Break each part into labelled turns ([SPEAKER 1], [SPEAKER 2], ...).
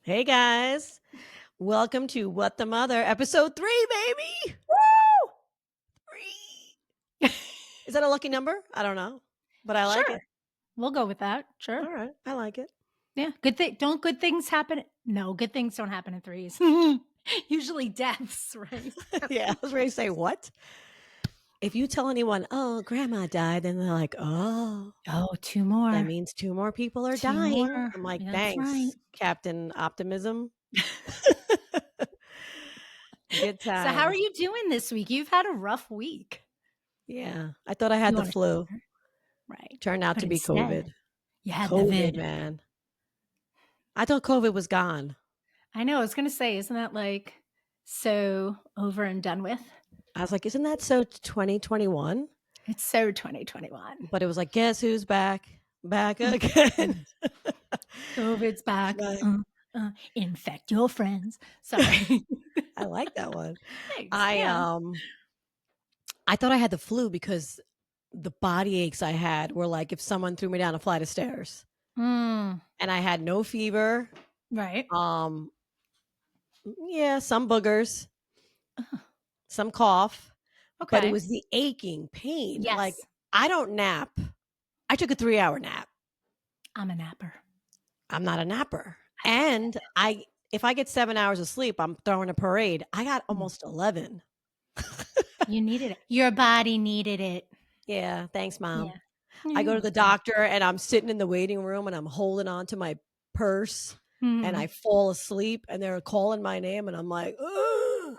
[SPEAKER 1] Hey guys, welcome to What the Mother, episode 3, baby.
[SPEAKER 2] Woo!
[SPEAKER 1] 3. Is that a lucky number? I don't know, but I like it.
[SPEAKER 2] Sure. We'll go with that. Sure.
[SPEAKER 1] All right, I like it.
[SPEAKER 2] Yeah. Don't good things happen? No, good things don't happen in threes. Usually deaths, right?
[SPEAKER 1] Yeah, I was ready to say what? If you tell anyone, "Oh, grandma died," then they're like, "Oh,
[SPEAKER 2] Oh, two
[SPEAKER 1] that
[SPEAKER 2] more.
[SPEAKER 1] means 2 more people are
[SPEAKER 2] Two
[SPEAKER 1] dying."
[SPEAKER 2] more.
[SPEAKER 1] I'm like,
[SPEAKER 2] Yeah, that's right.
[SPEAKER 1] "Thanks, Captain Optimism." Good
[SPEAKER 2] So how are
[SPEAKER 1] times.
[SPEAKER 2] you doing this week? You've had a rough week.
[SPEAKER 1] Yeah, I thought I had
[SPEAKER 2] You
[SPEAKER 1] the
[SPEAKER 2] want to
[SPEAKER 1] flu.
[SPEAKER 2] share? Right.
[SPEAKER 1] Turned out
[SPEAKER 2] But
[SPEAKER 1] to be
[SPEAKER 2] instead,
[SPEAKER 1] COVID.
[SPEAKER 2] you had the
[SPEAKER 1] COVID,
[SPEAKER 2] vid.
[SPEAKER 1] man. I thought COVID was gone.
[SPEAKER 2] I know. I was going to say, isn't that like so over and done with?
[SPEAKER 1] I was like, "Isn't that so 2021?"
[SPEAKER 2] It's so 2021.
[SPEAKER 1] But it was like, "Guess who's back? Back again."
[SPEAKER 2] Mm. COVID's back.
[SPEAKER 1] Like,
[SPEAKER 2] Infect your friends. Sorry.
[SPEAKER 1] I like that one.
[SPEAKER 2] Thanks.
[SPEAKER 1] I,
[SPEAKER 2] Yeah.
[SPEAKER 1] um, I thought I had the flu because the body aches I had were like if someone threw me down a flight of stairs,
[SPEAKER 2] Mm,
[SPEAKER 1] and I had no fever.
[SPEAKER 2] right.
[SPEAKER 1] Um, yeah, some boogers,
[SPEAKER 2] Uh,
[SPEAKER 1] some cough, but it
[SPEAKER 2] Okay.
[SPEAKER 1] was the aching pain. Like,
[SPEAKER 2] Yes.
[SPEAKER 1] I don't nap. I took a 3-hour nap.
[SPEAKER 2] I'm a napper.
[SPEAKER 1] I'm not a napper.
[SPEAKER 2] I love
[SPEAKER 1] And if I get 7 hours of sleep, I'm throwing a parade. I got
[SPEAKER 2] it. Mm.
[SPEAKER 1] almost 11.
[SPEAKER 2] You needed it. Your body needed it.
[SPEAKER 1] Yeah, thanks, mom.
[SPEAKER 2] Yeah. Yeah,
[SPEAKER 1] I
[SPEAKER 2] you're
[SPEAKER 1] go to the
[SPEAKER 2] welcome.
[SPEAKER 1] doctor and I'm sitting in the waiting room and I'm holding on to my purse and I
[SPEAKER 2] Mhm.
[SPEAKER 1] fall asleep and they're calling my name and I'm like, "Ugh."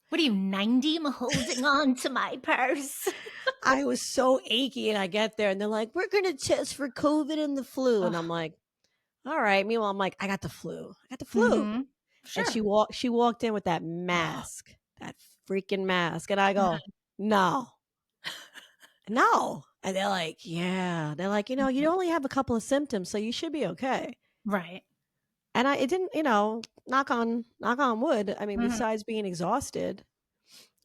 [SPEAKER 2] What are you, 90? I'm holding on to my purse.
[SPEAKER 1] I was so achy and I get there and they're like, "We're going to test for COVID and the flu." And I'm
[SPEAKER 2] Ugh.
[SPEAKER 1] like, "All right." Meanwhile, I'm like, "I got the flu. I got the flu."
[SPEAKER 2] Mhm.
[SPEAKER 1] And
[SPEAKER 2] Sure.
[SPEAKER 1] she walked in with that
[SPEAKER 2] Ugh.
[SPEAKER 1] mask, that freaking mask. And I go,
[SPEAKER 2] Uh-huh.
[SPEAKER 1] "No, no." And they're like, "Yeah." They're like, "You
[SPEAKER 2] Mhm.
[SPEAKER 1] only have a couple of symptoms, so you should be okay."
[SPEAKER 2] Right.
[SPEAKER 1] And it didn't, knock on wood. I mean,
[SPEAKER 2] Mhm.
[SPEAKER 1] besides being exhausted,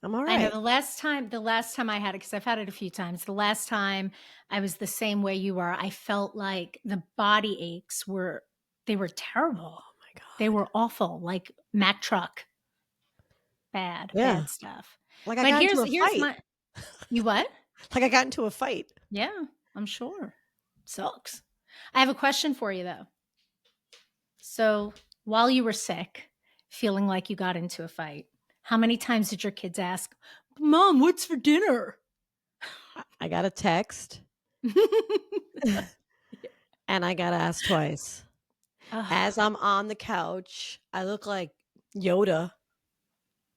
[SPEAKER 1] I'm all
[SPEAKER 2] I know
[SPEAKER 1] right.
[SPEAKER 2] the last time I had it, because I've had it a few times, the last time I was the same way you were, I felt like the body aches were terrible.
[SPEAKER 1] Oh my
[SPEAKER 2] They
[SPEAKER 1] god.
[SPEAKER 2] were awful, like Mack truck. Bad,
[SPEAKER 1] Yeah.
[SPEAKER 2] bad stuff.
[SPEAKER 1] Like I
[SPEAKER 2] But
[SPEAKER 1] got into
[SPEAKER 2] here's
[SPEAKER 1] a
[SPEAKER 2] here's
[SPEAKER 1] fight.
[SPEAKER 2] my You what?
[SPEAKER 1] Like I got into a fight.
[SPEAKER 2] Yeah, I'm sure. Sucks. I have a question for you though. So, while you were sick, feeling like you got into a fight, how many times did your kids ask, "Mom, what's for dinner?"
[SPEAKER 1] I got a text and I got asked twice. As
[SPEAKER 2] Ugh.
[SPEAKER 1] I'm on the couch, I look like Yoda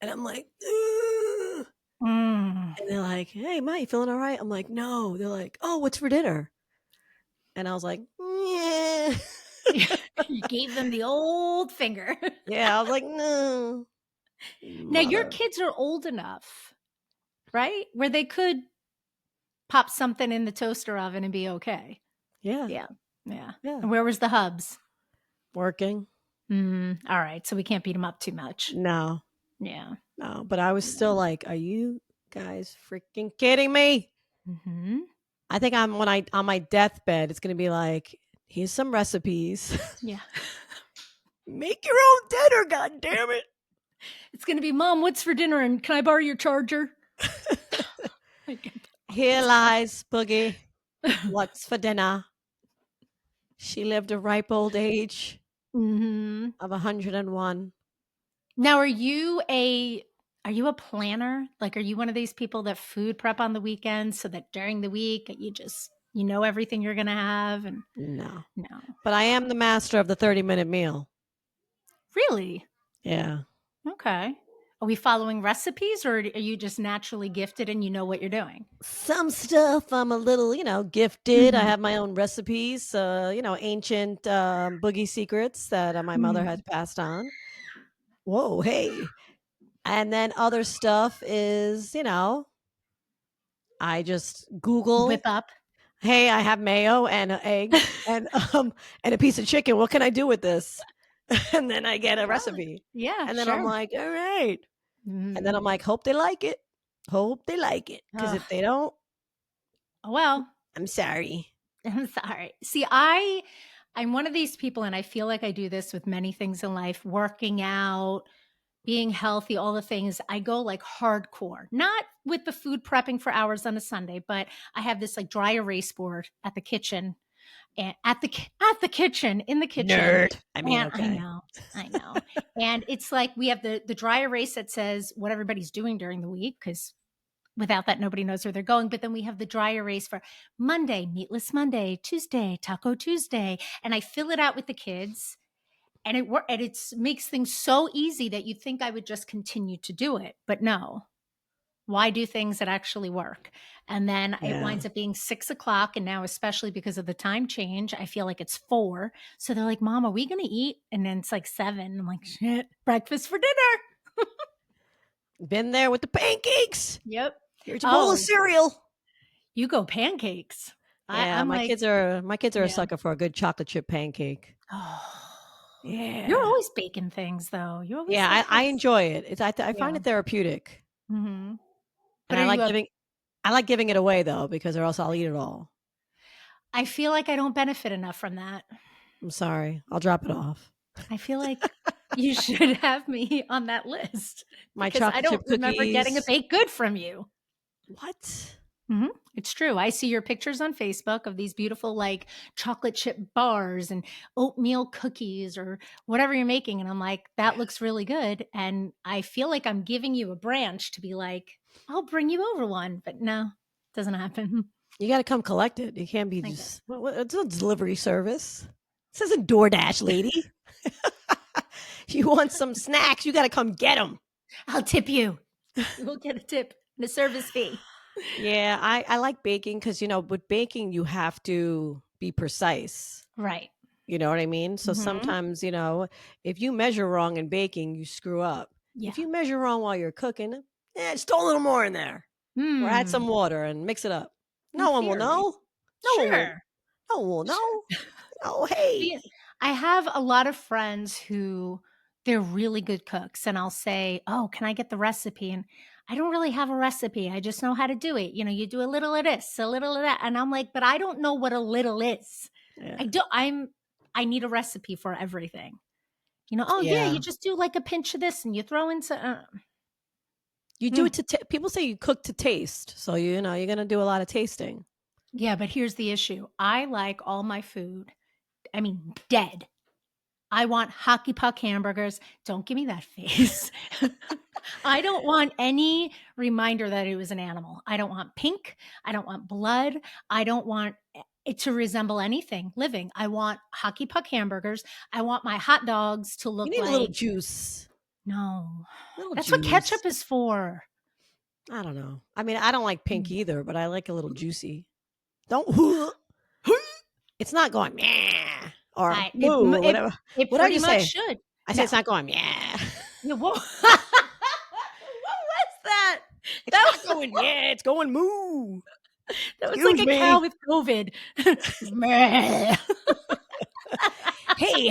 [SPEAKER 1] and I'm like, "Ugh."
[SPEAKER 2] Mm.
[SPEAKER 1] And they're like, "Hey, Ma, you feeling all right?" I'm like, "No." They're like, "Oh, what's for dinner?" And I was like, "Yeah."
[SPEAKER 2] You gave them the old finger.
[SPEAKER 1] Yeah, I was like, "No,
[SPEAKER 2] Now your
[SPEAKER 1] mother."
[SPEAKER 2] kids are old enough, right? Where they could pop something in the toaster oven and be okay.
[SPEAKER 1] Yeah,
[SPEAKER 2] Yeah. Yeah.
[SPEAKER 1] yeah.
[SPEAKER 2] And where was the hubs?
[SPEAKER 1] Working.
[SPEAKER 2] Alright, so we can't beat them up too much.
[SPEAKER 1] No,
[SPEAKER 2] Yeah.
[SPEAKER 1] no, but I was
[SPEAKER 2] Yeah.
[SPEAKER 1] still like, "Are you guys freaking kidding me?"
[SPEAKER 2] Mhm.
[SPEAKER 1] I think I'm when I on my deathbed, it's gonna be like, "Here's some recipes.
[SPEAKER 2] Yeah.
[SPEAKER 1] Make your own dinner, god damn it."
[SPEAKER 2] It's gonna be, "Mom, what's for dinner, and can I borrow your charger?" I get that all
[SPEAKER 1] Here
[SPEAKER 2] the
[SPEAKER 1] lies Boogie.
[SPEAKER 2] time.
[SPEAKER 1] What's for dinner? She lived a ripe old age
[SPEAKER 2] Mhm.
[SPEAKER 1] of 101.
[SPEAKER 2] Now are you a planner? Like, are you one of these people that food prep on the weekends so that during the week you know everything you're gonna have and
[SPEAKER 1] No,
[SPEAKER 2] no.
[SPEAKER 1] but I am the master of the 30-minute meal.
[SPEAKER 2] Really?
[SPEAKER 1] Yeah.
[SPEAKER 2] Okay. Are we following recipes, or are you just naturally gifted and you know what you're doing?
[SPEAKER 1] Some stuff I'm a little, gifted. I
[SPEAKER 2] Mhm.
[SPEAKER 1] have my own recipes, ancient boogie secrets that my mother has
[SPEAKER 2] Mm.
[SPEAKER 1] passed on. Whoa, hey. And then other stuff is, I just
[SPEAKER 2] Whip
[SPEAKER 1] Google,
[SPEAKER 2] up.
[SPEAKER 1] hey, I have mayo and an egg and and a piece of chicken. What can I do with this? And then I get a
[SPEAKER 2] Well,
[SPEAKER 1] recipe.
[SPEAKER 2] yeah,
[SPEAKER 1] And then I'm
[SPEAKER 2] sure.
[SPEAKER 1] like, all right. And then
[SPEAKER 2] Mhm.
[SPEAKER 1] I'm like, hope they like it. Hope they like it. Because if
[SPEAKER 2] Ugh.
[SPEAKER 1] they don't,
[SPEAKER 2] Well,
[SPEAKER 1] I'm sorry.
[SPEAKER 2] I'm sorry. See, I I'm one of these people, and I feel like I do this with many things in life, working out, being healthy, all the things. I go like hardcore, not with the food prepping for hours on a Sunday, but I have this like dry erase board at the kitchen and at the kitchen in the kitchen.
[SPEAKER 1] Nerd. I mean,
[SPEAKER 2] And I
[SPEAKER 1] okay.
[SPEAKER 2] know, I know. And it's like we have the dry erase that says what everybody's doing during the week because without that nobody knows where they're going. But then we have the dry erase for Monday, meatless Monday, Tuesday, taco Tuesday, and I fill it out with the kids. And it makes things so easy that you think I would just continue to do it, but no. Why do things that actually work? And then it
[SPEAKER 1] Yeah.
[SPEAKER 2] winds up being 6 o'clock. And now, especially because of the time change, I feel like it's 4. So they're like, Mom, are we going to eat? And then it's like 7. I'm like, shit, breakfast for dinner.
[SPEAKER 1] Been there with the pancakes.
[SPEAKER 2] Yep.
[SPEAKER 1] Here's a bowl of
[SPEAKER 2] Oh,
[SPEAKER 1] cereal.
[SPEAKER 2] you go pancakes.
[SPEAKER 1] Yeah,
[SPEAKER 2] I'm
[SPEAKER 1] my
[SPEAKER 2] like,
[SPEAKER 1] kids are a
[SPEAKER 2] yeah.
[SPEAKER 1] sucker for a good chocolate chip pancake.
[SPEAKER 2] Oh, you're
[SPEAKER 1] Yeah.
[SPEAKER 2] always baking things though. You always
[SPEAKER 1] Yeah,
[SPEAKER 2] like
[SPEAKER 1] I
[SPEAKER 2] have,
[SPEAKER 1] enjoy it. I find
[SPEAKER 2] yeah.
[SPEAKER 1] it therapeutic.
[SPEAKER 2] Hmm.
[SPEAKER 1] And
[SPEAKER 2] But are you a,
[SPEAKER 1] I like giving it away though, because or else I'll eat it all.
[SPEAKER 2] I feel like I don't benefit enough from that.
[SPEAKER 1] I'm sorry. I'll drop it off.
[SPEAKER 2] I feel like you should have me on that list
[SPEAKER 1] My
[SPEAKER 2] because I
[SPEAKER 1] chocolate
[SPEAKER 2] don't
[SPEAKER 1] chip
[SPEAKER 2] remember getting a
[SPEAKER 1] cookies.
[SPEAKER 2] baked good from you.
[SPEAKER 1] What?
[SPEAKER 2] Mhm. It's true. I see your pictures on Facebook of these beautiful, like chocolate chip bars and oatmeal cookies or whatever you're making. And I'm like, that looks really good. And I feel like I'm giving you a branch to be like, I'll bring you over one. But no, doesn't happen.
[SPEAKER 1] You got to come collect it. You can't be
[SPEAKER 2] I guess.
[SPEAKER 1] just it's a delivery service. This isn't DoorDash, lady. You want some snacks, you got to come get them.
[SPEAKER 2] I'll tip you. You will get a tip and a service fee.
[SPEAKER 1] Yeah, I like baking because, with baking, you have to be precise.
[SPEAKER 2] Right.
[SPEAKER 1] You know what I mean? So
[SPEAKER 2] Hmm.
[SPEAKER 1] sometimes, if you measure wrong in baking, you screw up.
[SPEAKER 2] Yeah.
[SPEAKER 1] If you measure wrong while you're cooking, just throw a little more in there or add
[SPEAKER 2] Hmm.
[SPEAKER 1] some water and mix it up.
[SPEAKER 2] In
[SPEAKER 1] No one will
[SPEAKER 2] theory.
[SPEAKER 1] know. No one will.
[SPEAKER 2] Sure.
[SPEAKER 1] No one will
[SPEAKER 2] Sure.
[SPEAKER 1] know. Oh, hey.
[SPEAKER 2] See, I have a lot of friends who they're really good cooks, and I'll say, "Oh, can I get the recipe?" And I don't really have a recipe. I just know how to do it. You do a little of this, a little of that, and I'm like, "But I don't know what a little is."
[SPEAKER 1] Yeah.
[SPEAKER 2] I do. I need a recipe for everything. Oh yeah,
[SPEAKER 1] Yeah.
[SPEAKER 2] you just do like a pinch of this, and you throw in some.
[SPEAKER 1] You do
[SPEAKER 2] Mm.
[SPEAKER 1] it people say you cook to taste. So, you're going to do a lot of tasting.
[SPEAKER 2] Yeah, but here's the issue. I like all my food. I mean, dead. I want hockey puck hamburgers. Don't give me that face. I don't want any reminder that it was an animal. I don't want pink. I don't want blood. I don't want it to resemble anything living. I want hockey puck hamburgers. I want my hot dogs to
[SPEAKER 1] You
[SPEAKER 2] look
[SPEAKER 1] need a little
[SPEAKER 2] like
[SPEAKER 1] juice.
[SPEAKER 2] no.
[SPEAKER 1] Little
[SPEAKER 2] That's what
[SPEAKER 1] juice.
[SPEAKER 2] ketchup is for.
[SPEAKER 1] I don't know. I mean, I don't like pink
[SPEAKER 2] Mm.
[SPEAKER 1] either, but I like a little juicy. Don't it's not going meh or
[SPEAKER 2] It,
[SPEAKER 1] moo or
[SPEAKER 2] it
[SPEAKER 1] whatever.
[SPEAKER 2] it
[SPEAKER 1] What did I
[SPEAKER 2] pretty
[SPEAKER 1] just
[SPEAKER 2] much
[SPEAKER 1] say?
[SPEAKER 2] should.
[SPEAKER 1] I said
[SPEAKER 2] No.
[SPEAKER 1] it's not going yeah.
[SPEAKER 2] Yeah, what was that?
[SPEAKER 1] It's
[SPEAKER 2] That
[SPEAKER 1] not going yeah. It's going moo.
[SPEAKER 2] That was like
[SPEAKER 1] Excuse
[SPEAKER 2] a cow
[SPEAKER 1] me.
[SPEAKER 2] with COVID. Meh.
[SPEAKER 1] Hey,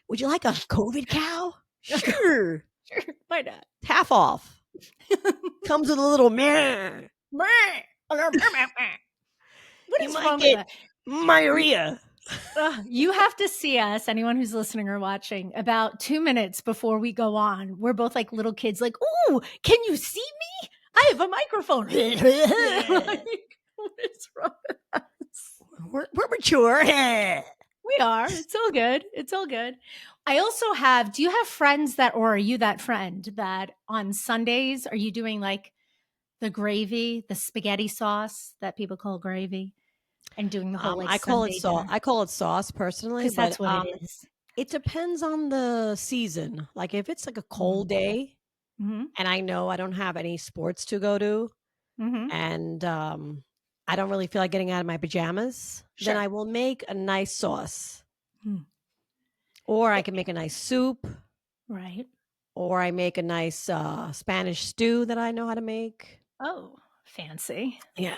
[SPEAKER 1] would you like a COVID cow? Sure.
[SPEAKER 2] Sure, why not?
[SPEAKER 1] Half off. Comes with a little meh.
[SPEAKER 2] Meh. What
[SPEAKER 1] You
[SPEAKER 2] is
[SPEAKER 1] might
[SPEAKER 2] wrong with
[SPEAKER 1] get
[SPEAKER 2] that? You,
[SPEAKER 1] diarrhea.
[SPEAKER 2] you have to see us, anyone who's listening or watching, about 2 minutes before we go on. We're both like little kids, like, "Ooh, can you see me? I have a microphone." Like, what is wrong with us?
[SPEAKER 1] We're mature.
[SPEAKER 2] We are. It's all good. It's all good. I also have, do you have friends that, or are you that friend that on Sundays, are you doing like the gravy, the spaghetti sauce that people call gravy, and doing the whole like
[SPEAKER 1] I call it
[SPEAKER 2] Sunday
[SPEAKER 1] sauce.
[SPEAKER 2] dinner?
[SPEAKER 1] I call it sauce personally,
[SPEAKER 2] Because
[SPEAKER 1] but
[SPEAKER 2] that's what it is.
[SPEAKER 1] it depends on the season. Like if it's like a cold
[SPEAKER 2] Mm-hmm.
[SPEAKER 1] day
[SPEAKER 2] Mm-hmm.
[SPEAKER 1] and I know I don't have any sports to go to
[SPEAKER 2] Mm-hmm.
[SPEAKER 1] and I don't really feel like getting out of my pajamas, then
[SPEAKER 2] Sure.
[SPEAKER 1] I will make a nice sauce.
[SPEAKER 2] Mm.
[SPEAKER 1] Or I can make a nice soup,
[SPEAKER 2] Right.
[SPEAKER 1] or I make a nice Spanish stew that I know how to make.
[SPEAKER 2] Oh, fancy.
[SPEAKER 1] Yeah.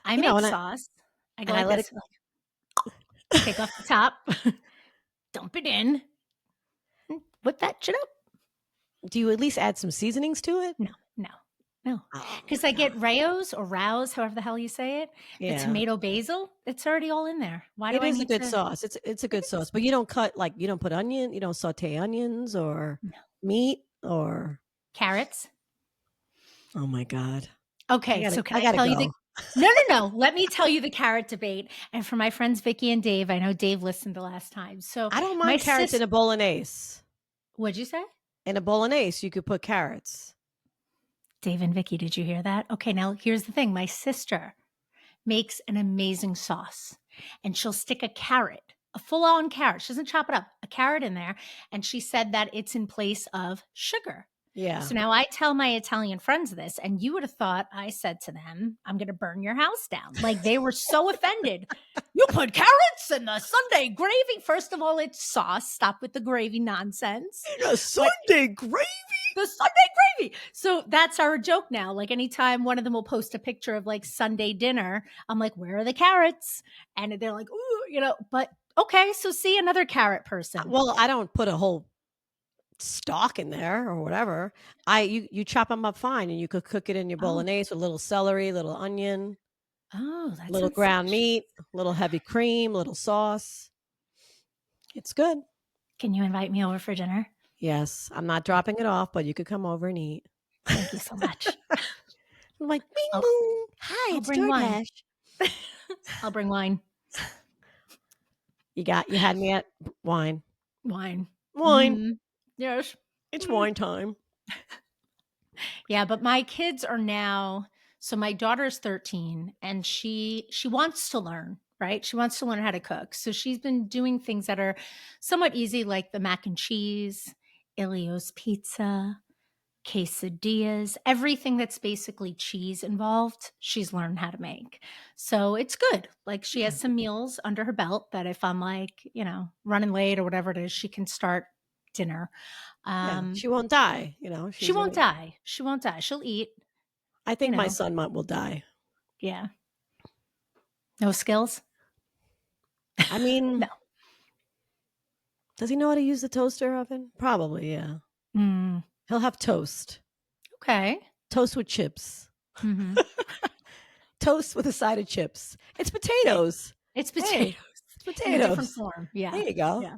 [SPEAKER 2] I make
[SPEAKER 1] And
[SPEAKER 2] sauce. I go
[SPEAKER 1] I
[SPEAKER 2] like
[SPEAKER 1] let
[SPEAKER 2] this. Take off the top, dump it in, and whip that shit up.
[SPEAKER 1] do you at least add some seasonings to it?
[SPEAKER 2] No, no. No,
[SPEAKER 1] Oh
[SPEAKER 2] because
[SPEAKER 1] my
[SPEAKER 2] I
[SPEAKER 1] god.
[SPEAKER 2] get Rao's or Rao's, however the hell you say it, the
[SPEAKER 1] Yeah.
[SPEAKER 2] tomato basil, it's already all in there. Why do
[SPEAKER 1] It
[SPEAKER 2] I
[SPEAKER 1] is a
[SPEAKER 2] need
[SPEAKER 1] good
[SPEAKER 2] to
[SPEAKER 1] sauce. It's a
[SPEAKER 2] it
[SPEAKER 1] good
[SPEAKER 2] is.
[SPEAKER 1] sauce, but you don't cut like, you don't put onion, you don't sauté onions or
[SPEAKER 2] No.
[SPEAKER 1] meat or
[SPEAKER 2] Carrots?
[SPEAKER 1] oh my god.
[SPEAKER 2] Okay, so can
[SPEAKER 1] I
[SPEAKER 2] I
[SPEAKER 1] gotta
[SPEAKER 2] tell you
[SPEAKER 1] go.
[SPEAKER 2] the No, no, no, let me tell you the carrot debate, and for my friends Vicky and Dave, I know Dave listened the last time. So,
[SPEAKER 1] I don't
[SPEAKER 2] my
[SPEAKER 1] mind carrots in
[SPEAKER 2] sis
[SPEAKER 1] a bolognese.
[SPEAKER 2] What'd you say?
[SPEAKER 1] In a bolognese, you could put carrots.
[SPEAKER 2] Dave and Vicky, did you hear that? Okay, now here's the thing. My sister makes an amazing sauce, and she'll stick a carrot, a full-on carrot. She doesn't chop it up, a carrot in there, and she said that it's in place of sugar.
[SPEAKER 1] Yeah.
[SPEAKER 2] So now I tell my Italian friends this, and you would have thought I said to them, "I'm going to burn your house down." Like they were so offended. You put carrots in the Sunday gravy. First of all, it's sauce. Stop with the gravy nonsense.
[SPEAKER 1] In a
[SPEAKER 2] But
[SPEAKER 1] Sunday gravy?
[SPEAKER 2] the Sunday gravy. So that's our joke now. Like anytime one of them will post a picture of like Sunday dinner, I'm like, where are the carrots? And they're like, ooh, but okay. So see another carrot person.
[SPEAKER 1] Well, I don't put a whole stalk in there or whatever. You chop them up fine and you could cook it in your
[SPEAKER 2] Oh,
[SPEAKER 1] bolognese with a little celery, little onion,
[SPEAKER 2] oh, that
[SPEAKER 1] little
[SPEAKER 2] sounds
[SPEAKER 1] ground
[SPEAKER 2] delicious.
[SPEAKER 1] meat, little heavy cream, little sauce. It's good.
[SPEAKER 2] Can you invite me over for dinner?
[SPEAKER 1] Yes, I'm not
[SPEAKER 2] Thank,
[SPEAKER 1] dropping it off, but you could come over and eat.
[SPEAKER 2] thank you so much.
[SPEAKER 1] I'm like, bing
[SPEAKER 2] I'll,
[SPEAKER 1] boom. Hi,
[SPEAKER 2] I'll
[SPEAKER 1] it's
[SPEAKER 2] bring wine.
[SPEAKER 1] DoorDash.
[SPEAKER 2] I'll bring wine.
[SPEAKER 1] You had me at wine.
[SPEAKER 2] Wine.
[SPEAKER 1] Wine.
[SPEAKER 2] Hmm. Yes.
[SPEAKER 1] It's
[SPEAKER 2] Mm.
[SPEAKER 1] wine time.
[SPEAKER 2] Yeah, but my kids are now so my daughter's 13 and she wants to learn, right? She wants to learn how to cook. So she's been doing things that are somewhat easy like the mac and cheese, Ilio's pizza, quesadillas, everything that's basically cheese involved, she's learned how to make. So it's good. Like she
[SPEAKER 1] Yeah.
[SPEAKER 2] has some meals under her belt that if I'm like, running late or whatever it is, she can start dinner.
[SPEAKER 1] Yeah.
[SPEAKER 2] Um,
[SPEAKER 1] She won't die.
[SPEAKER 2] she
[SPEAKER 1] She's
[SPEAKER 2] won't
[SPEAKER 1] gonna
[SPEAKER 2] die. She won't die. She'll eat,
[SPEAKER 1] I
[SPEAKER 2] you
[SPEAKER 1] think my
[SPEAKER 2] know.
[SPEAKER 1] son will die.
[SPEAKER 2] Yeah. No skills?
[SPEAKER 1] I
[SPEAKER 2] No.
[SPEAKER 1] mean, does he know how to use the toaster oven? Probably, yeah.
[SPEAKER 2] Mm,
[SPEAKER 1] He'll have toast.
[SPEAKER 2] okay.
[SPEAKER 1] Toast with chips.
[SPEAKER 2] Mhm.
[SPEAKER 1] Toast with a side of chips. It's
[SPEAKER 2] Hey,
[SPEAKER 1] potatoes.
[SPEAKER 2] it's
[SPEAKER 1] Hey,
[SPEAKER 2] potatoes
[SPEAKER 1] it's
[SPEAKER 2] in a different
[SPEAKER 1] potatoes.
[SPEAKER 2] form.
[SPEAKER 1] There
[SPEAKER 2] Yeah.
[SPEAKER 1] you go.
[SPEAKER 2] Yeah.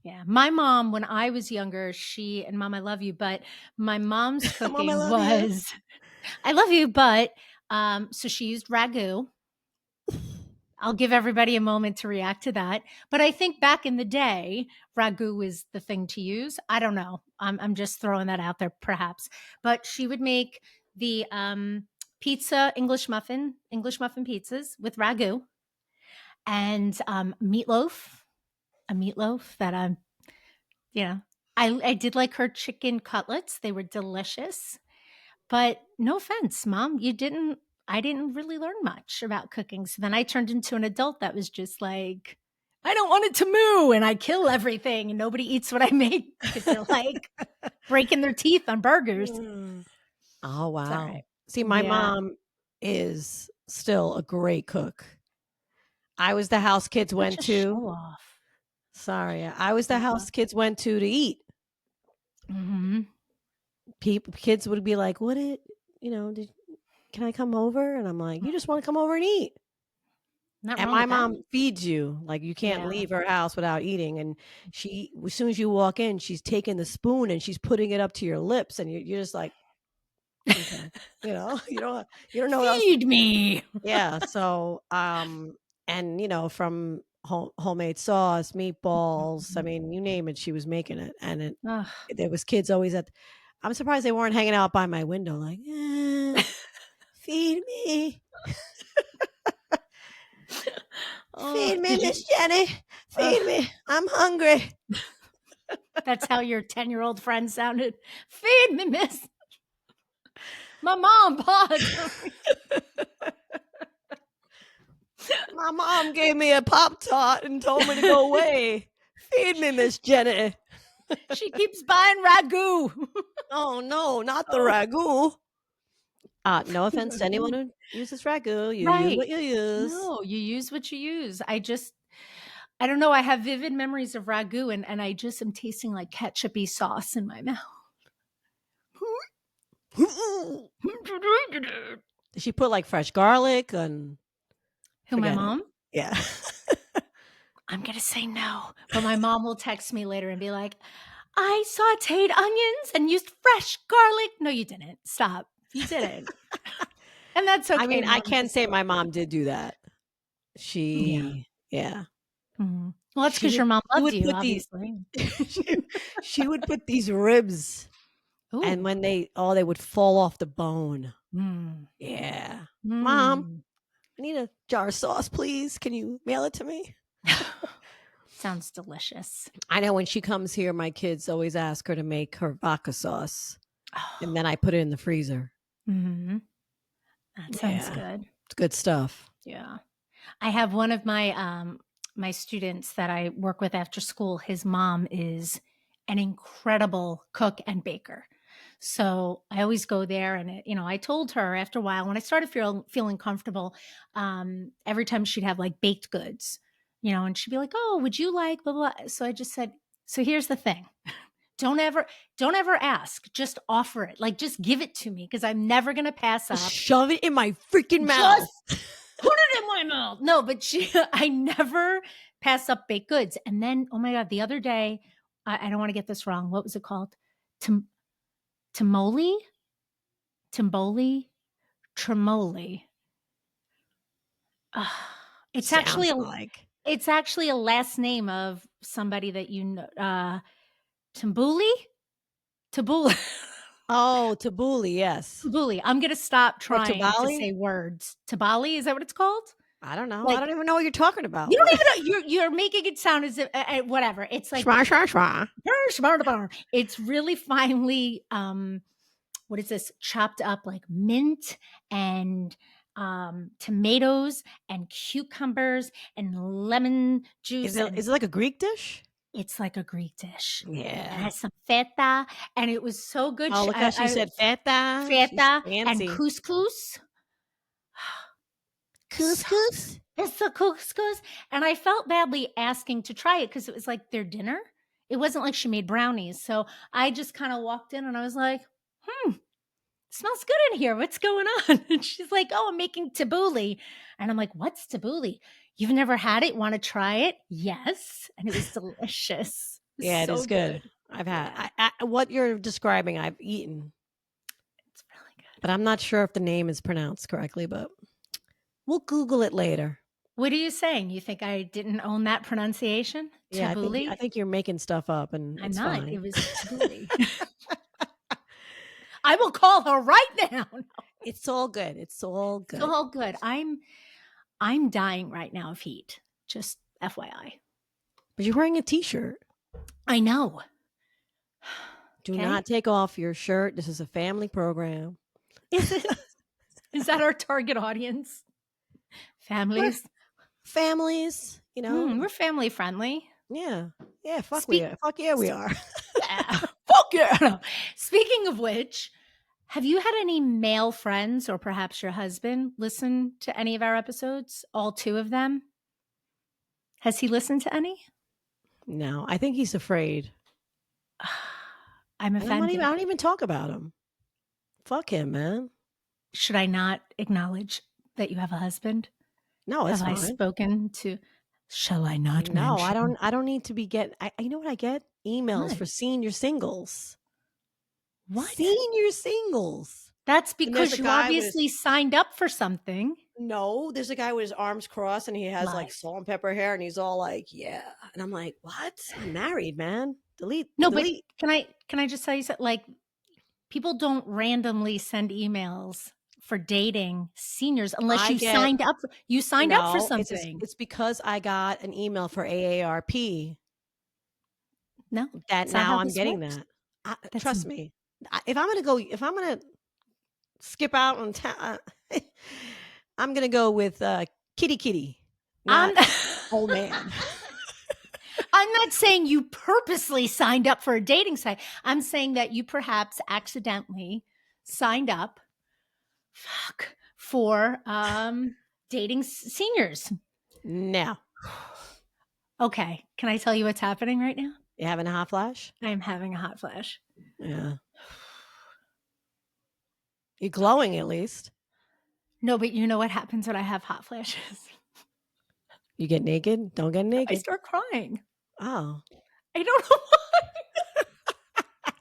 [SPEAKER 2] Yeah. My mom, when I was younger, and mom, I love you, but my mom's
[SPEAKER 1] Mom, I
[SPEAKER 2] cooking
[SPEAKER 1] love you.
[SPEAKER 2] was, I love you, but, so she used ragu. I'll give everybody a moment to react to that. But I think back in the day, ragu is the thing to use. I don't know. I'm just throwing that out there, perhaps. But she would make the pizza English muffin pizzas with ragu and meatloaf, a meatloaf that you know, I did like her chicken cutlets. They were delicious. But no offense, mom, I didn't really learn much about cooking. So then I turned into an adult that was just like, I don't want it to moo and I kill everything and nobody eats what I make because they're like breaking their teeth on burgers.
[SPEAKER 1] Mm. Oh,
[SPEAKER 2] It's all right.
[SPEAKER 1] wow. See, my
[SPEAKER 2] Yeah.
[SPEAKER 1] mom is still a great cook. I was the house kids
[SPEAKER 2] Such
[SPEAKER 1] went
[SPEAKER 2] a
[SPEAKER 1] to.
[SPEAKER 2] show off.
[SPEAKER 1] Sorry, I was the
[SPEAKER 2] Show off.
[SPEAKER 1] house kids went to eat.
[SPEAKER 2] Hmm.
[SPEAKER 1] Kids would be like, "What it, can I come over?" And I'm like, "You just want to come over and eat."
[SPEAKER 2] Not
[SPEAKER 1] And
[SPEAKER 2] wrong
[SPEAKER 1] my
[SPEAKER 2] with that.
[SPEAKER 1] mom feeds you. Like you can't
[SPEAKER 2] Yeah.
[SPEAKER 1] leave her house without eating. And as soon as you walk in, she's taking the spoon and she's putting it up to your lips, and you're just like, okay, you don't know what else.
[SPEAKER 2] Feed me.
[SPEAKER 1] Yeah. So, and from homemade sauce, meatballs. I mean, you name it, she was making it, and
[SPEAKER 2] Ugh.
[SPEAKER 1] there was kids always at. I'm surprised they weren't hanging out by my window, like, feed me,
[SPEAKER 2] Oh,
[SPEAKER 1] feed me,
[SPEAKER 2] did you?
[SPEAKER 1] Miss Jenny,
[SPEAKER 2] Ugh.
[SPEAKER 1] feed me. I'm hungry.
[SPEAKER 2] That's how your 10-year-old friend sounded. Feed me, miss. My mom, pa.
[SPEAKER 1] My mom gave me a Pop Tart and told me to go away. Feed me, Miss Jenny.
[SPEAKER 2] She keeps buying ragu.
[SPEAKER 1] Oh no, not the
[SPEAKER 2] Oh.
[SPEAKER 1] ragu. No offense to anyone who uses ragu. You use
[SPEAKER 2] Right.
[SPEAKER 1] what you use.
[SPEAKER 2] No, you use what you use. I don't know. I have vivid memories of ragu and I just am tasting like ketchupy sauce in my mouth.
[SPEAKER 1] Did she put like fresh garlic and
[SPEAKER 2] Who, my
[SPEAKER 1] forget it?
[SPEAKER 2] mom?
[SPEAKER 1] Yeah.
[SPEAKER 2] I'm going to say no. But my mom will text me later and be like, I sauteed onions and used fresh garlic. No, you didn't. Stop. You didn't. And that's okay.
[SPEAKER 1] I mean, I
[SPEAKER 2] Mom,
[SPEAKER 1] can
[SPEAKER 2] just
[SPEAKER 1] say
[SPEAKER 2] go
[SPEAKER 1] my
[SPEAKER 2] with
[SPEAKER 1] mom did do that.
[SPEAKER 2] yeah.
[SPEAKER 1] Yeah.
[SPEAKER 2] Mhm. Well, that's
[SPEAKER 1] She
[SPEAKER 2] because
[SPEAKER 1] would
[SPEAKER 2] your mom
[SPEAKER 1] she
[SPEAKER 2] loved
[SPEAKER 1] would
[SPEAKER 2] you,
[SPEAKER 1] put these
[SPEAKER 2] obviously.
[SPEAKER 1] she she would put these ribs, and
[SPEAKER 2] Ooh.
[SPEAKER 1] when they would fall off the bone.
[SPEAKER 2] Mm.
[SPEAKER 1] Yeah. "Mom,
[SPEAKER 2] Mm.
[SPEAKER 1] I need a jar of sauce, please. Can you mail it to me?"
[SPEAKER 2] Sounds delicious.
[SPEAKER 1] I know when she comes here, my kids always ask her to make her vodka sauce, and
[SPEAKER 2] Oh.
[SPEAKER 1] then I put it in the freezer.
[SPEAKER 2] Mhm. That sounds
[SPEAKER 1] Yeah.
[SPEAKER 2] good.
[SPEAKER 1] It's good stuff.
[SPEAKER 2] Yeah. I have one of my students that I work with after school. His mom is an incredible cook and baker. So I always go there, and I told her after a while when I started feeling comfortable, every time she'd have like baked goods, and she'd be like, "Oh, would you like blah blah?" So I just said, "So here's the thing. Don't ever don't ever ask. Just offer it. Like just give it to me because I'm never going to pass
[SPEAKER 1] Just
[SPEAKER 2] up.
[SPEAKER 1] shove it in my freaking
[SPEAKER 2] Just
[SPEAKER 1] mouth.
[SPEAKER 2] put it in my mouth." No, but I never pass up baked goods. And then, oh my God, the other day, I don't want to get this wrong. What was it called? Tim, Timoli? Timboli? Tremoli. Ah, it's actually
[SPEAKER 1] Sounds
[SPEAKER 2] a
[SPEAKER 1] like.
[SPEAKER 2] it's actually a last name of somebody that you know. Timbuli? Tabula.
[SPEAKER 1] Oh, tabbouleh, yes.
[SPEAKER 2] Tabuli. I'm gonna stop
[SPEAKER 1] Or
[SPEAKER 2] trying to
[SPEAKER 1] tabali?
[SPEAKER 2] say words. Tabali, is that what it's called?
[SPEAKER 1] I don't know. I
[SPEAKER 2] Like
[SPEAKER 1] don't even know what you're talking about.
[SPEAKER 2] you
[SPEAKER 1] What?
[SPEAKER 2] don't even know you're making it sound as if whatever. It's like
[SPEAKER 1] Shwa, shwa, shwa.
[SPEAKER 2] it's really finely what is this? Chopped up like mint and tomatoes and cucumbers and lemon
[SPEAKER 1] Is
[SPEAKER 2] juice,
[SPEAKER 1] it
[SPEAKER 2] and
[SPEAKER 1] is it like a Greek dish?
[SPEAKER 2] it's like a Greek dish. It
[SPEAKER 1] Yeah.
[SPEAKER 2] has some feta, and it was so good.
[SPEAKER 1] Oh, look how she said feta. She's
[SPEAKER 2] Feta and
[SPEAKER 1] fancy.
[SPEAKER 2] couscous. So
[SPEAKER 1] Couscous?
[SPEAKER 2] it's the couscous, and I felt badly asking to try it because it was like their dinner. It wasn't like she made brownies, so I just kind of walked in and I was like, smells good in here. What's going on?" And she's like, "Oh, I'm making tabbouleh." And I'm like, "What's tabbouleh? You've never had it? Want to try it?" Yes. And it was delicious. It was
[SPEAKER 1] Yeah, it is
[SPEAKER 2] so
[SPEAKER 1] good.
[SPEAKER 2] good.
[SPEAKER 1] I've had
[SPEAKER 2] Yeah,
[SPEAKER 1] what you're describing, I've eaten,
[SPEAKER 2] it's really good.
[SPEAKER 1] but I'm not sure if the name is pronounced correctly, but we'll Google it later.
[SPEAKER 2] What are you saying? You think I didn't own that pronunciation?
[SPEAKER 1] Yeah, I
[SPEAKER 2] Tabbouleh?
[SPEAKER 1] think you're making stuff up and
[SPEAKER 2] I'm
[SPEAKER 1] it's
[SPEAKER 2] not. It
[SPEAKER 1] fine.
[SPEAKER 2] was tabbouleh. I will call her right now. No,
[SPEAKER 1] It's all good. It's all
[SPEAKER 2] it's
[SPEAKER 1] good.
[SPEAKER 2] all good. I'm dying right now of heat. Just FYI.
[SPEAKER 1] But you're wearing a t-shirt.
[SPEAKER 2] I know.
[SPEAKER 1] Do
[SPEAKER 2] Okay.
[SPEAKER 1] not take off your shirt. This is a family program.
[SPEAKER 2] Is it? Is that our target audience?
[SPEAKER 1] We're
[SPEAKER 2] Families?
[SPEAKER 1] families,
[SPEAKER 2] We're family friendly.
[SPEAKER 1] Yeah. Yeah, fuck we
[SPEAKER 2] Speak.
[SPEAKER 1] are. Fuck yeah, we are.
[SPEAKER 2] Yeah. Fuck yeah. Speaking of which, have you had any male friends or perhaps your husband listen to any of our episodes? All two of them? Has he listened to any?
[SPEAKER 1] No, I think he's afraid.
[SPEAKER 2] I'm
[SPEAKER 1] And I
[SPEAKER 2] offended.
[SPEAKER 1] don't even talk about him. Fuck him, man.
[SPEAKER 2] Should I not acknowledge that you have a husband?
[SPEAKER 1] No, it's
[SPEAKER 2] Have I
[SPEAKER 1] fine.
[SPEAKER 2] spoken to? Shall I not
[SPEAKER 1] No,
[SPEAKER 2] mention?
[SPEAKER 1] I don't need to be you know what I get? Emails
[SPEAKER 2] What?
[SPEAKER 1] for senior singles.
[SPEAKER 2] What?
[SPEAKER 1] Senior singles.
[SPEAKER 2] That's
[SPEAKER 1] And there's
[SPEAKER 2] because
[SPEAKER 1] a
[SPEAKER 2] you
[SPEAKER 1] guy with his
[SPEAKER 2] obviously signed up for something.
[SPEAKER 1] no, there's a guy with his arms crossed and he has like
[SPEAKER 2] What?
[SPEAKER 1] salt and pepper hair and he's all like, yeah. And I'm like, what? I'm married, man. Delete,
[SPEAKER 2] No, but
[SPEAKER 1] delete.
[SPEAKER 2] can I just tell you something? Like people don't randomly send emails for dating seniors unless
[SPEAKER 1] I get
[SPEAKER 2] you signed up for
[SPEAKER 1] no,
[SPEAKER 2] something.
[SPEAKER 1] it's because I got an email for AARP
[SPEAKER 2] No,
[SPEAKER 1] that
[SPEAKER 2] it's not
[SPEAKER 1] now
[SPEAKER 2] how
[SPEAKER 1] I'm
[SPEAKER 2] this
[SPEAKER 1] getting
[SPEAKER 2] works.
[SPEAKER 1] that.
[SPEAKER 2] That's
[SPEAKER 1] Trust me. If I'm gonna skip out on I'm gonna go with kitty kitty,
[SPEAKER 2] I'm
[SPEAKER 1] not old man.
[SPEAKER 2] I'm not saying you purposely signed up for a dating site. I'm saying that you perhaps accidentally signed up for dating seniors.
[SPEAKER 1] No.
[SPEAKER 2] Okay, can I tell you what's happening right now?
[SPEAKER 1] You having a hot flash?
[SPEAKER 2] I am having a hot flash.
[SPEAKER 1] Yeah. You're glowing at least.
[SPEAKER 2] No, but you know what happens when I have hot flashes?
[SPEAKER 1] You get naked? Don't get
[SPEAKER 2] I
[SPEAKER 1] naked.
[SPEAKER 2] start crying.
[SPEAKER 1] Oh.
[SPEAKER 2] I don't know why.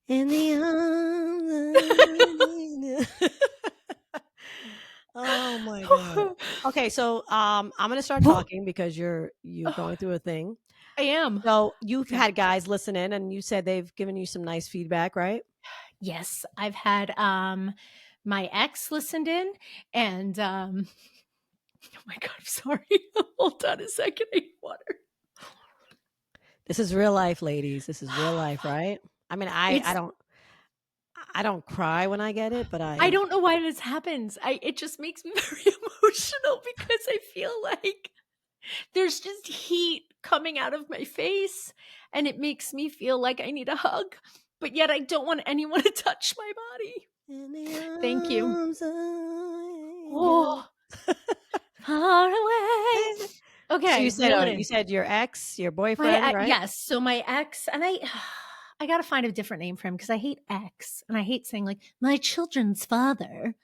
[SPEAKER 1] In the arms of Oh my god. Okay, so I'm gonna start talking because you're going through a thing.
[SPEAKER 2] I am.
[SPEAKER 1] So you've
[SPEAKER 2] Okay.
[SPEAKER 1] had guys listen in and you said they've given you some nice feedback, right?
[SPEAKER 2] Yes, I've had my ex listened in and oh my god, I'm sorry. Hold on a second. I need water.
[SPEAKER 1] This is real life, ladies. This is real life, right? I mean,
[SPEAKER 2] It's
[SPEAKER 1] I don't cry when I get it, but
[SPEAKER 2] I
[SPEAKER 1] I
[SPEAKER 2] don't know why this happens. It just makes me very emotional because I feel like there's just heat coming out of my face and it makes me feel like I need a hug, but yet I don't want anyone to touch my body.
[SPEAKER 1] in the
[SPEAKER 2] Thank you.
[SPEAKER 1] arms of an angel.
[SPEAKER 2] Oh, far away.
[SPEAKER 1] So
[SPEAKER 2] Okay, reel it
[SPEAKER 1] you
[SPEAKER 2] in.
[SPEAKER 1] said your ex, your boyfriend,
[SPEAKER 2] My
[SPEAKER 1] right?
[SPEAKER 2] yes, so my ex and I gotta find a different name for him because I hate ex and I hate saying like my children's father,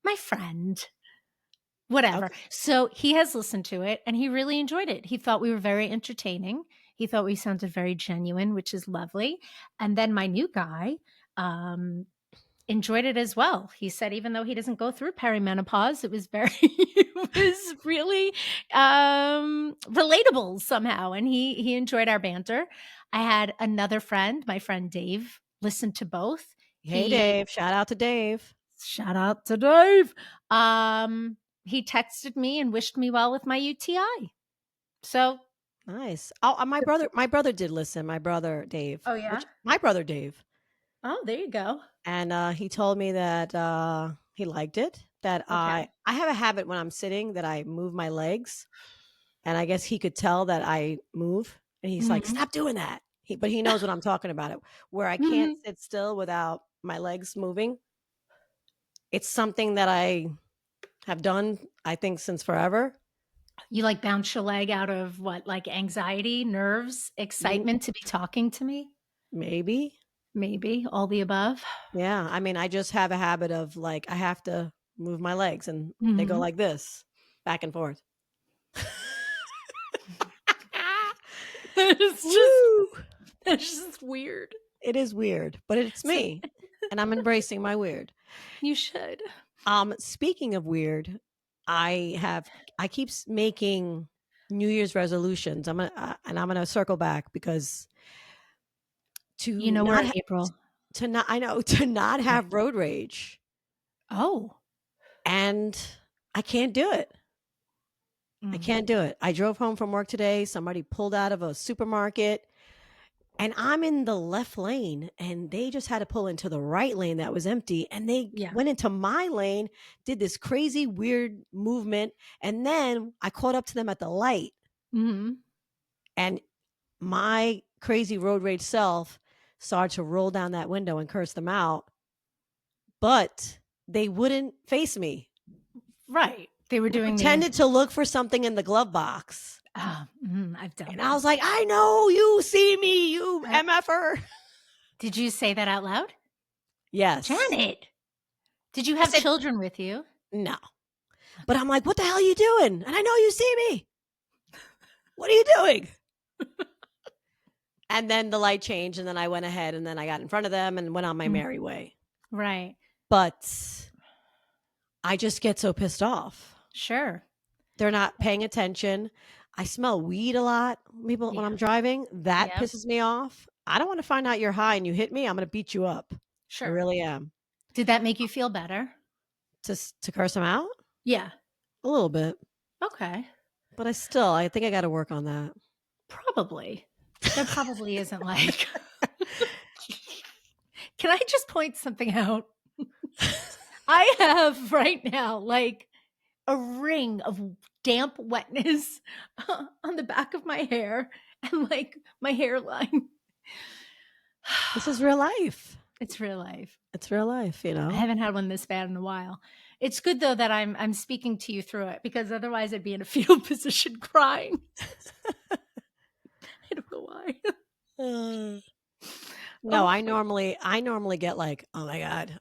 [SPEAKER 2] my friend. Whatever.
[SPEAKER 1] Okay.
[SPEAKER 2] So he has listened to it and he really enjoyed it. He thought we were very entertaining. He thought we sounded very genuine, which is lovely. And then my new guy enjoyed it as well. He said even though he doesn't go through perimenopause, it was very it was really relatable somehow and he enjoyed our banter. I had another friend, my friend Dave, listened to both.
[SPEAKER 1] Hey
[SPEAKER 2] He
[SPEAKER 1] Dave, shout out to Dave.
[SPEAKER 2] Shout out to Dave. He texted me and wished me well with my UTI. So,
[SPEAKER 1] Nice. Oh, my brother did listen. My brother Dave,
[SPEAKER 2] oh yeah.
[SPEAKER 1] which my brother Dave,
[SPEAKER 2] Oh, there you go.
[SPEAKER 1] and he told me that he liked it. That
[SPEAKER 2] Okay.
[SPEAKER 1] I have a habit when I'm sitting that I move my legs, and I guess he could tell that I move, and he's like,
[SPEAKER 2] Mhm.
[SPEAKER 1] "Stop doing that." But he knows what I'm talking about. It where I can't
[SPEAKER 2] Mhm.
[SPEAKER 1] sit still without my legs moving. It's something that I have done, I think, since forever.
[SPEAKER 2] You like bounce your leg out of what, like anxiety, nerves,
[SPEAKER 1] Mm,
[SPEAKER 2] excitement to be talking to me?
[SPEAKER 1] maybe.
[SPEAKER 2] Maybe all the above.
[SPEAKER 1] Yeah, I mean, I just have a habit of like I have to move my legs and they go
[SPEAKER 2] Mhm.
[SPEAKER 1] like this, back and forth.
[SPEAKER 2] It's just
[SPEAKER 1] Woo!
[SPEAKER 2] it's just weird.
[SPEAKER 1] It is weird, but it's
[SPEAKER 2] So
[SPEAKER 1] me and I'm embracing my weird.
[SPEAKER 2] you should.
[SPEAKER 1] Speaking of weird, I keep making New Year's resolutions. And I'm gonna circle back because
[SPEAKER 2] You
[SPEAKER 1] to
[SPEAKER 2] know we're
[SPEAKER 1] not
[SPEAKER 2] in
[SPEAKER 1] ha-
[SPEAKER 2] April.
[SPEAKER 1] to not I know to not
[SPEAKER 2] Okay.
[SPEAKER 1] have road rage,
[SPEAKER 2] Oh.
[SPEAKER 1] and I can't do it. I
[SPEAKER 2] Mm.
[SPEAKER 1] can't do it. I drove home from work today. Somebody pulled out of a supermarket and I'm in the left lane and they just had to pull into the right lane that was empty and they
[SPEAKER 2] Yeah.
[SPEAKER 1] went into my lane, did this crazy weird movement, and then I caught up to them at the light
[SPEAKER 2] Mhm.
[SPEAKER 1] and my crazy road rage self started to roll down that window and curse them out, but they wouldn't face me.
[SPEAKER 2] Right. They were
[SPEAKER 1] They
[SPEAKER 2] doing the
[SPEAKER 1] pretended to look for something in the glove box.
[SPEAKER 2] I've done
[SPEAKER 1] And I was
[SPEAKER 2] this.
[SPEAKER 1] like, I know you see me, you
[SPEAKER 2] Uh,
[SPEAKER 1] MFer.
[SPEAKER 2] did you say that out loud?
[SPEAKER 1] Yes.
[SPEAKER 2] Janet, did you
[SPEAKER 1] I
[SPEAKER 2] have
[SPEAKER 1] said,
[SPEAKER 2] children with you?
[SPEAKER 1] no. But
[SPEAKER 2] Okay.
[SPEAKER 1] I'm like, what the hell are you doing? And I know you see me. What are you doing? And then the light changed, and then I went ahead, and then I got in front of them and went on my
[SPEAKER 2] Mm,
[SPEAKER 1] merry way.
[SPEAKER 2] right.
[SPEAKER 1] But I just get so pissed off.
[SPEAKER 2] Sure.
[SPEAKER 1] They're not paying attention. I smell weed a lot. People when
[SPEAKER 2] Yeah.
[SPEAKER 1] I'm driving, that
[SPEAKER 2] Yep.
[SPEAKER 1] pisses me off. I don't want to find out you're high and you hit me. I'm going to beat you up. I
[SPEAKER 2] Sure.
[SPEAKER 1] really am.
[SPEAKER 2] Did that make you feel better?
[SPEAKER 1] To curse them out
[SPEAKER 2] Yeah.
[SPEAKER 1] a little bit,
[SPEAKER 2] Okay.
[SPEAKER 1] but I think I got to work on that.
[SPEAKER 2] Probably. There probably isn't like Can I just point something out? I have right now like a ring of damp wetness on the back of my hair and like my hairline.
[SPEAKER 1] This is real life.
[SPEAKER 2] It's real life.
[SPEAKER 1] It's real life, you
[SPEAKER 2] I
[SPEAKER 1] know?
[SPEAKER 2] haven't had one this bad in a while. It's good though that I'm speaking to you through it because otherwise I'd be in a fetal position crying. I don't know why.
[SPEAKER 1] Uh, No, I normally get like, oh my god,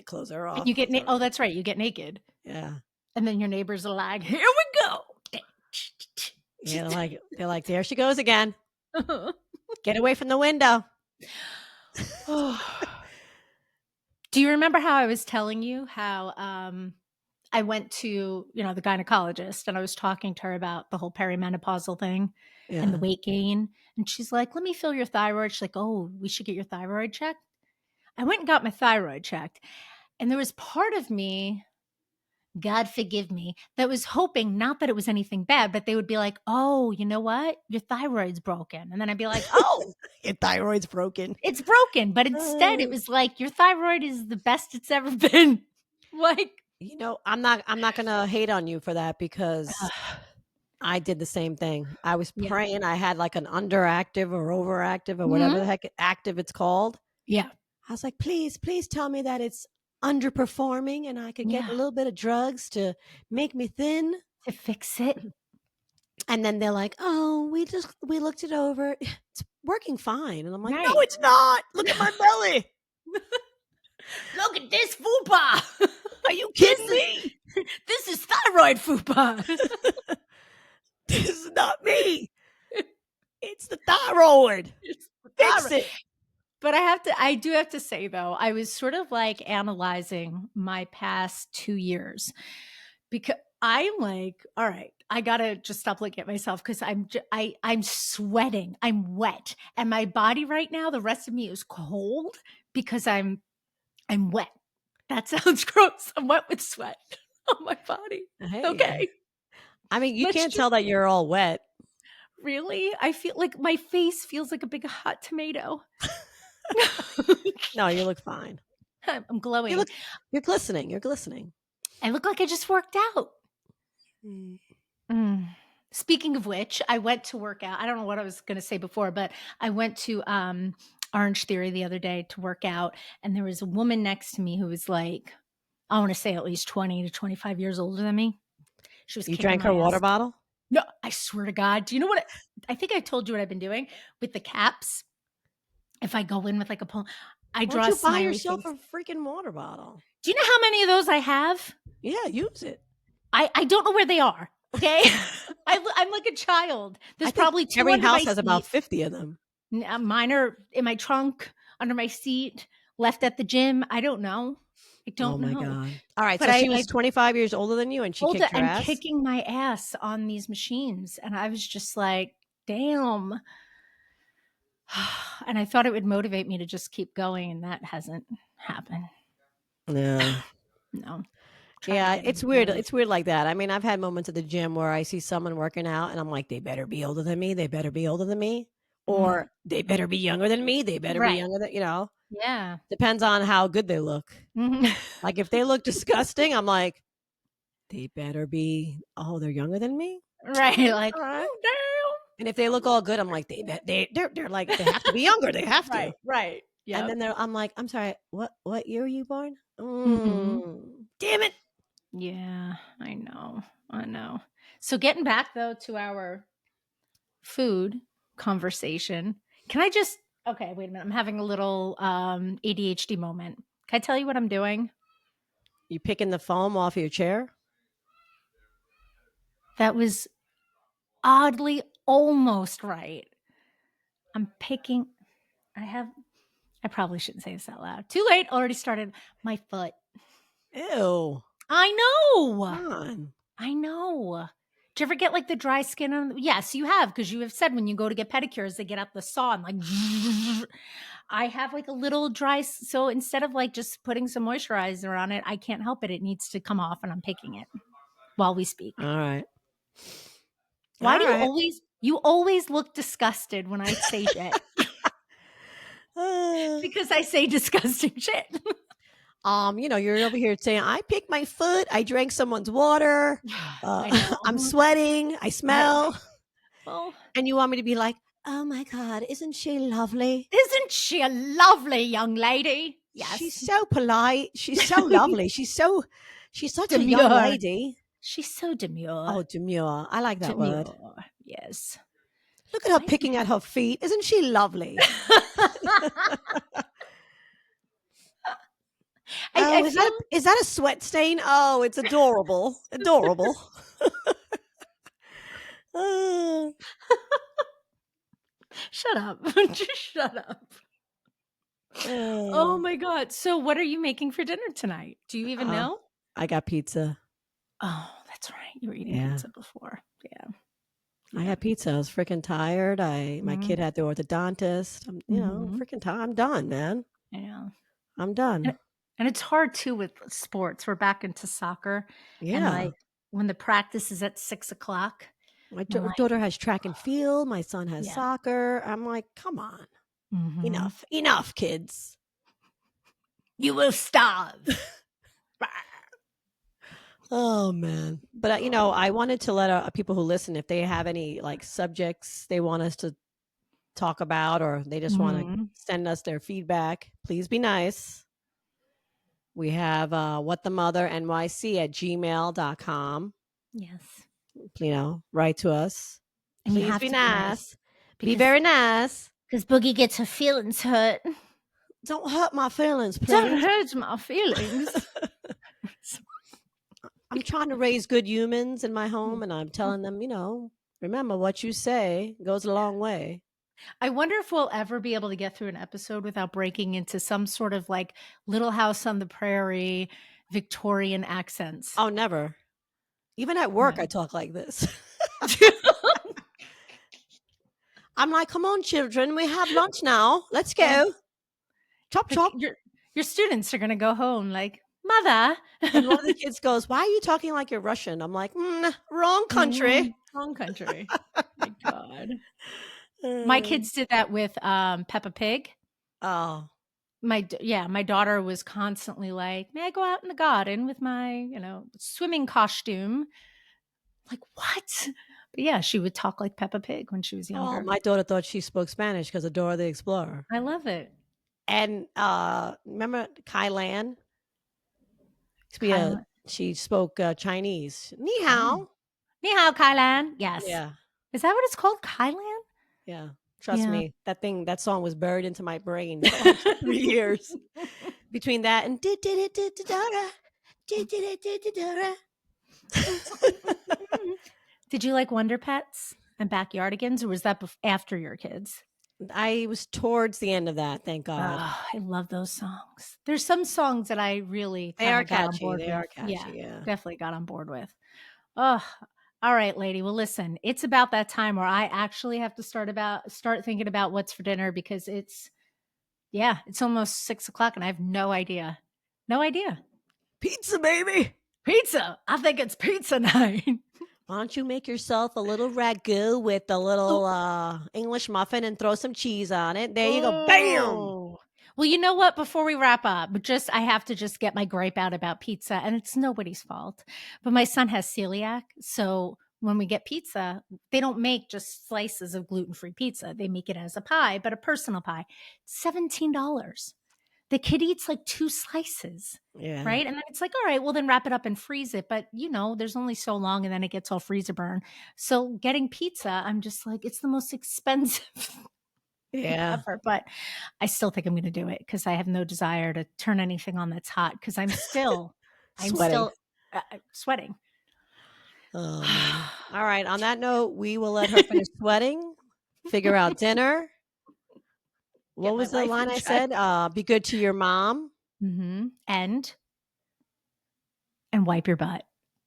[SPEAKER 1] close her
[SPEAKER 2] And
[SPEAKER 1] off,
[SPEAKER 2] you get
[SPEAKER 1] close her
[SPEAKER 2] oh,
[SPEAKER 1] off.
[SPEAKER 2] that's right, you get naked.
[SPEAKER 1] Yeah,
[SPEAKER 2] And then your neighbors are like, "Here we go."
[SPEAKER 1] yeah. They're like, there she goes again. Get away from the window.
[SPEAKER 2] Do you remember how I was telling you how I went to, the gynecologist and I was talking to her about the whole perimenopausal thing and the
[SPEAKER 1] Yeah.
[SPEAKER 2] weight gain? And she's like, "Let me feel your thyroid." She's like, "Oh, we should get your thyroid checked." I went and got my thyroid checked. And there was part of me, God forgive me, that was hoping not that it was anything bad, but they would be like, "Oh, you know what? Your thyroid's broken." And then I'd be like, "Oh,
[SPEAKER 1] Your thyroid's broken.
[SPEAKER 2] it's broken." But instead, it
[SPEAKER 1] Uh,
[SPEAKER 2] was like, "Your thyroid is the best it's ever been." Like,
[SPEAKER 1] I'm not gonna hate on you for that because I did the same thing. I was
[SPEAKER 2] yeah.
[SPEAKER 1] praying I had like an underactive or overactive or whatever the
[SPEAKER 2] Mhm.
[SPEAKER 1] heck active it's called.
[SPEAKER 2] Yeah.
[SPEAKER 1] I was like, please tell me that it's underperforming and I could get
[SPEAKER 2] Yeah.
[SPEAKER 1] a little bit of drugs to make me thin.
[SPEAKER 2] To fix it.
[SPEAKER 1] And then they're like, oh, we looked it over. It's working fine. And I'm like, no,
[SPEAKER 2] Right.
[SPEAKER 1] it's not. Look at my belly.
[SPEAKER 2] Look at this fupa.
[SPEAKER 1] Are you
[SPEAKER 2] This
[SPEAKER 1] kidding
[SPEAKER 2] is
[SPEAKER 1] me?
[SPEAKER 2] this is thyroid fupa.
[SPEAKER 1] This is not me. It's the thyroid.
[SPEAKER 2] It's the
[SPEAKER 1] Fix
[SPEAKER 2] thyroid.
[SPEAKER 1] it.
[SPEAKER 2] But I do have to say though, I was sort of like analyzing my past 2 years because I'm like, all right, I gotta just stop looking at myself because I'm sweating, I'm wet, and my body right now, the rest of me is cold because I'm wet. That sounds gross. I'm wet with sweat on my body.
[SPEAKER 1] Hey,
[SPEAKER 2] Okay,
[SPEAKER 1] I mean, you
[SPEAKER 2] let's
[SPEAKER 1] can't
[SPEAKER 2] just
[SPEAKER 1] tell that you're all wet.
[SPEAKER 2] really. I feel like my face feels like a big hot tomato.
[SPEAKER 1] No, you look fine.
[SPEAKER 2] I'm
[SPEAKER 1] You
[SPEAKER 2] glowing.
[SPEAKER 1] look, you're glistening. You're glistening.
[SPEAKER 2] I look like I just worked out.
[SPEAKER 1] Mm.
[SPEAKER 2] Mm. Speaking of which, I went to work out. I don't know what I was going to say before, but I went to Orange Theory the other day to work out, and there was a woman next to me who was like, I want to say at least 20 to 25 years older than me. She was
[SPEAKER 1] You
[SPEAKER 2] kicking
[SPEAKER 1] drank
[SPEAKER 2] my
[SPEAKER 1] her water
[SPEAKER 2] ass.
[SPEAKER 1] bottle?
[SPEAKER 2] No, I swear to God. Do you know what? I think I told you what I've been doing with the caps. If I go in with like a pull, I
[SPEAKER 1] Why
[SPEAKER 2] draw
[SPEAKER 1] don't
[SPEAKER 2] a
[SPEAKER 1] you buy
[SPEAKER 2] smiley
[SPEAKER 1] yourself
[SPEAKER 2] face.
[SPEAKER 1] a freaking water bottle?
[SPEAKER 2] Do you know how many of those I have?
[SPEAKER 1] Yeah, use it.
[SPEAKER 2] I don't know where they are. Okay. I'm like a child. There's
[SPEAKER 1] I think
[SPEAKER 2] probably two
[SPEAKER 1] every
[SPEAKER 2] under my
[SPEAKER 1] house has about
[SPEAKER 2] seat.
[SPEAKER 1] 50 of them.
[SPEAKER 2] Mine are in my trunk, under my seat, left at the gym. I don't know. I
[SPEAKER 1] Oh
[SPEAKER 2] don't
[SPEAKER 1] my
[SPEAKER 2] know.
[SPEAKER 1] God. All right.
[SPEAKER 2] But
[SPEAKER 1] So she
[SPEAKER 2] I
[SPEAKER 1] was 25 years older than you and she
[SPEAKER 2] older
[SPEAKER 1] kicked your
[SPEAKER 2] and
[SPEAKER 1] ass?
[SPEAKER 2] kicking my ass on these machines. And I was just like, damn. And I thought it would motivate me to just keep going. And that hasn't happened.
[SPEAKER 1] Yeah.
[SPEAKER 2] No. Try to
[SPEAKER 1] Yeah,
[SPEAKER 2] get
[SPEAKER 1] it's
[SPEAKER 2] into
[SPEAKER 1] weird.
[SPEAKER 2] those.
[SPEAKER 1] It's weird like that. I mean, I've had moments at the gym where I see someone working out and I'm like, they better be older than me. They better be older than me.
[SPEAKER 2] Mm,
[SPEAKER 1] Or they better be younger than me. They better be
[SPEAKER 2] right.
[SPEAKER 1] younger than.
[SPEAKER 2] Yeah.
[SPEAKER 1] Depends on how good they look.
[SPEAKER 2] Mhm.
[SPEAKER 1] Like if they look disgusting, I'm like, they better be, oh, they're younger than me?
[SPEAKER 2] Right.
[SPEAKER 1] Okay,
[SPEAKER 2] Like,
[SPEAKER 1] all right.
[SPEAKER 2] oh, damn.
[SPEAKER 1] And if they look all good, I'm like, they're like, they have to be younger. They have to.
[SPEAKER 2] Right. Right.
[SPEAKER 1] And
[SPEAKER 2] Yep.
[SPEAKER 1] then I'm like, I'm sorry, what year were you born?
[SPEAKER 2] Hmm.
[SPEAKER 1] Damn it.
[SPEAKER 2] Yeah, I know. I know. So getting back though to our food conversation, can I just okay, wait a minute. I'm having a little ADHD moment. Can I tell you what I'm doing?
[SPEAKER 1] You picking the foam off your chair?
[SPEAKER 2] That was oddly almost right. I'm picking I probably shouldn't say this out loud. Too late, already started my foot.
[SPEAKER 1] Ew.
[SPEAKER 2] I know.
[SPEAKER 1] Come on.
[SPEAKER 2] I know. Do you ever get like the dry skin on? Yes, you have because you have said when you go to get pedicures, they get out the saw and like. I have like a little dry, so instead of like just putting some moisturizer on it, I can't help it. It needs to come off, and I'm picking it while we speak.
[SPEAKER 1] All right.
[SPEAKER 2] Why
[SPEAKER 1] All
[SPEAKER 2] do
[SPEAKER 1] right.
[SPEAKER 2] you always look disgusted when I say shit?
[SPEAKER 1] Uh,
[SPEAKER 2] Because I say disgusting shit.
[SPEAKER 1] You're over here saying, I picked my foot, I drank someone's water,
[SPEAKER 2] I know.
[SPEAKER 1] I'm sweating, I
[SPEAKER 2] I,
[SPEAKER 1] smell.
[SPEAKER 2] well,
[SPEAKER 1] And you want me to be like, oh my God, isn't she lovely?
[SPEAKER 2] isn't she a lovely young lady?
[SPEAKER 1] She's
[SPEAKER 2] Yes.
[SPEAKER 1] so polite. She's so lovely. She's such a young
[SPEAKER 2] Demure.
[SPEAKER 1] lady.
[SPEAKER 2] She's so demure.
[SPEAKER 1] Oh, demure. I like that word.
[SPEAKER 2] Demure. Yes.
[SPEAKER 1] Look at her picking at her feet. Isn't she lovely? Oh, is that a sweat stain? Oh, it's adorable. Adorable.
[SPEAKER 2] Shut up. Just shut up. Oh my God. So what are you making for dinner tonight? Do you even know?
[SPEAKER 1] I got pizza.
[SPEAKER 2] Oh, that's right. You were eating pizza before. Yeah.
[SPEAKER 1] I had pizza. I was freaking tired. My kid had the orthodontist. I'm, freaking tired. I'm done, man.
[SPEAKER 2] Yeah.
[SPEAKER 1] I'm done.
[SPEAKER 2] And it's hard too with sports. We're back into soccer. And like when the practice is at 6:00.
[SPEAKER 1] My daughter has track and field. My son has soccer. I'm like, come on. Enough, kids.
[SPEAKER 2] You will starve.
[SPEAKER 1] Oh man. But I wanted to let people who listen, if they have any like subjects they want us to talk about, or they just want to send us their feedback, please be nice. We have whatthemothernyc@gmail.com.
[SPEAKER 2] Yes.
[SPEAKER 1] Write to us.
[SPEAKER 2] And
[SPEAKER 1] please be nice. Be very nice.
[SPEAKER 2] Because Boogie gets her feelings hurt.
[SPEAKER 1] Don't hurt my feelings, please.
[SPEAKER 2] Don't hurt my feelings.
[SPEAKER 1] I'm trying to raise good humans in my home, and I'm telling them, remember what you say goes a long way.
[SPEAKER 2] I wonder if we'll ever be able to get through an episode without breaking into some sort of like Little House on the Prairie, Victorian accents.
[SPEAKER 1] Oh, never. Even at work, I talk like this. I'm like, come on, children, we have lunch now. Let's go. Chop, chop.
[SPEAKER 2] Your students are going to go home like, Mother.
[SPEAKER 1] And one of the kids goes, why are you talking like you're Russian? I'm like, wrong country.
[SPEAKER 2] Wrong country. My God. My kids did that with Peppa Pig.
[SPEAKER 1] Oh.
[SPEAKER 2] My daughter was constantly like, may I go out in the garden with my, swimming costume? Like, what? But yeah, she would talk like Peppa Pig when she was younger.
[SPEAKER 1] Oh, my daughter thought she spoke Spanish because of Dora the Explorer.
[SPEAKER 2] I love it.
[SPEAKER 1] And remember Kai Lan? She spoke Chinese. Ni hao.
[SPEAKER 2] Ni hao, Kai Lan. Yes.
[SPEAKER 1] Yeah.
[SPEAKER 2] Is that what it's called? Kai Lan?
[SPEAKER 1] Yeah. Trust me. That song was buried into my brain for like 3 years. Between that and
[SPEAKER 2] Did you like Wonder Pets and Backyardigans, or was that after your kids?
[SPEAKER 1] I was towards the end of that, thank God.
[SPEAKER 2] Oh, I love those songs. There's some songs that I really
[SPEAKER 1] got on board with. They are catchy, yeah.
[SPEAKER 2] Definitely got on board with. Oh, all right, lady. Well, listen, it's about that time where I actually have to start thinking about what's for dinner, because it's almost 6:00 and I have no idea. No idea.
[SPEAKER 1] Pizza, baby.
[SPEAKER 2] Pizza. I think it's pizza night.
[SPEAKER 1] Why don't you make yourself a little ragu with a little English muffin and throw some cheese on it? There you go. Bam!
[SPEAKER 2] Well, you know what? Before we wrap up, I have to just get my gripe out about pizza, and it's nobody's fault. But my son has celiac, so when we get pizza, they don't make just slices of gluten-free pizza. They make it as a pie, but a personal pie. $17. The kid eats like 2 slices, right? And then it's like, all right, well then wrap it up and freeze it. But there's only so long, and then it gets all freezer burn. So getting pizza, I'm just like, it's the most expensive thing ever. But I still think I'm going to do it because I have no desire to turn anything on that's hot, because I'm still sweating.
[SPEAKER 1] Oh, man. All right. On that note, we will let her finish sweating, figure out dinner. What was the line I said? Be good to your mom.
[SPEAKER 2] Mm-hmm. And wipe your butt.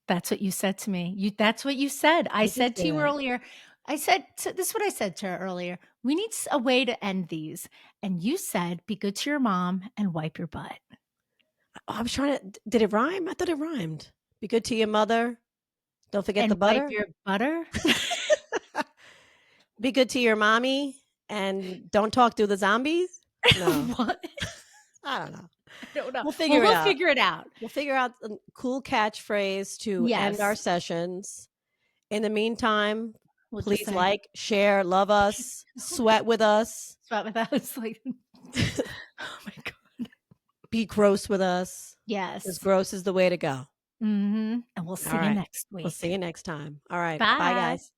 [SPEAKER 2] That's what you said to me. That's what you said. I said to you earlier. This is what I said to her earlier. We need a way to end these. And you said, be good to your mom and wipe your butt.
[SPEAKER 1] I was trying to, did it rhyme? I thought it rhymed. Be good to your mother. Don't forget the butter.
[SPEAKER 2] Wipe your butter.
[SPEAKER 1] Be good to your mommy. And don't talk through the zombies? No.
[SPEAKER 2] What?
[SPEAKER 1] I don't know.
[SPEAKER 2] I don't know.
[SPEAKER 1] We'll figure it out.
[SPEAKER 2] We'll
[SPEAKER 1] figure out a cool catchphrase to end our sessions. In the meantime, please like, share, love us, sweat with us.
[SPEAKER 2] Sweat with us. Like, oh my God.
[SPEAKER 1] Be gross with us.
[SPEAKER 2] Yes.
[SPEAKER 1] Because gross is the way to go.
[SPEAKER 2] Mm-hmm. And we'll see you next week.
[SPEAKER 1] We'll see you next time. All right.
[SPEAKER 2] Bye,
[SPEAKER 1] Bye guys.